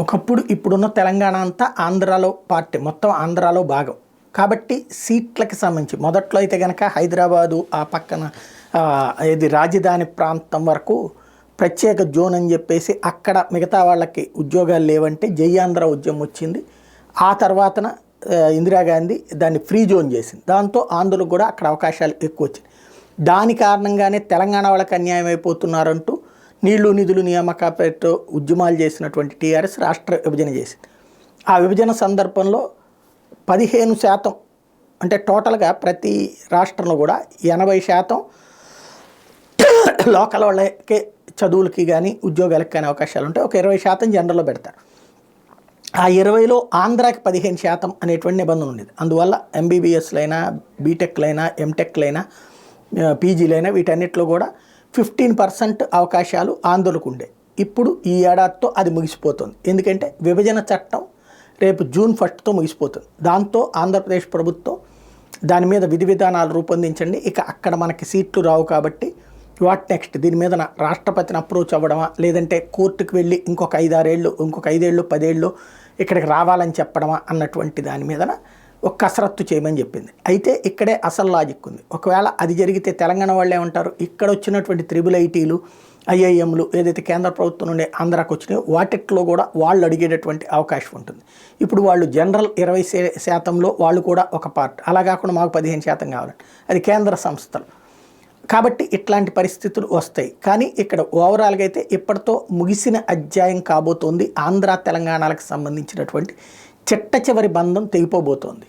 ఒకప్పుడు ఇప్పుడున్న తెలంగాణ అంతా ఆంధ్రాలో పార్టీ, మొత్తం ఆంధ్రాలో భాగం. కాబట్టి సీట్లకి సంబంధించి మొదట్లో అయితే కనుక హైదరాబాదు ఆ పక్కన ఇది రాజధాని ప్రాంతం వరకు ప్రత్యేక జోన్ అని చెప్పేసి అక్కడ మిగతా వాళ్ళకి ఉద్యోగాలు లేవంటే జయాంధ్ర ఉద్యమం వచ్చింది. ఆ తర్వాతన ఇందిరాగాంధీ దాన్ని ఫ్రీ జోన్ చేసింది. దాంతో ఆంధ్రులకు కూడా అక్కడ అవకాశాలు ఎక్కువ వచ్చింది. దాని కారణంగానే తెలంగాణ వాళ్ళకి అన్యాయం అయిపోతున్నారంటూ నీళ్లు నిధులు నియామకాలతో ఉద్యమాలు చేసినటువంటి టీఆర్ఎస్ రాష్ట్ర విభజన చేసింది. ఆ విభజన సందర్భంలో 15% అంటే టోటల్గా ప్రతి రాష్ట్రంలో కూడా 80% లోకల్ వాళ్ళకే చదువులకి కానీ ఉద్యోగాలకు కానీ అవకాశాలు ఉంటాయి. ఒక 20% జనరల్లో పెడతారు. ఆ 20లో ఆంధ్రాకి 15% అనేటువంటి నిబంధన ఉండేది. అందువల్ల ఎంబీబీఎస్లైనా, బీటెక్లైనా, ఎంటెక్లైనా, పీజీలైనా వీటన్నిటిలో కూడా 15% అవకాశాలు ఆంధ్రులకు ఉండే. ఇప్పుడు ఈ ఏడాదితో అది ముగిసిపోతుంది. ఎందుకంటే విభజన చట్టం రేపు జూన్ 1తో ముగిసిపోతుంది. దాంతో ఆంధ్రప్రదేశ్ ప్రభుత్వం దాని మీద విధి విధానాలు రూపొందించండి, ఇక అక్కడ మనకి సీట్లు రావు కాబట్టి వాట్ నెక్స్ట్, దీని మీద రాష్ట్రపతిని అప్రోచ్ అవ్వడమా, లేదంటే కోర్టుకు వెళ్ళి ఇంకొక 5 ఏళ్ళు 10 ఏళ్ళు ఇక్కడికి రావాలని చెప్పడమా అన్నటువంటి దాని మీద ఒక కసరత్తు చేయమని చెప్పింది. అయితే ఇక్కడే అసలు లాజిక్ ఉంది. ఒకవేళ అది జరిగితే తెలంగాణ వాళ్ళు ఏమంటారు, ఇక్కడ వచ్చినటువంటి త్రిబుల్ ఐటీలు, ఐఐఎంలు ఏదైతే కేంద్ర ప్రభుత్వం నుండి ఆంధ్రాకు వచ్చినాయో వాటిట్లో కూడా వాళ్ళు అడిగేటటువంటి అవకాశం ఉంటుంది. ఇప్పుడు వాళ్ళు జనరల్ 20%లో వాళ్ళు కూడా ఒక పార్ట్, అలా కాకుండా మాకు 15% కావాలంటే అది కేంద్ర సంస్థలు. కాబట్టి ఇట్లాంటి పరిస్థితులు వస్తాయి. కానీ ఇక్కడ ఓవరాల్గా అయితే ఇప్పటితో ముగిసిన అధ్యాయం కాబోతోంది. ఆంధ్ర తెలంగాణలకు సంబంధించినటువంటి చిట్ట చివరి బంధం తెగిపోబోతోంది.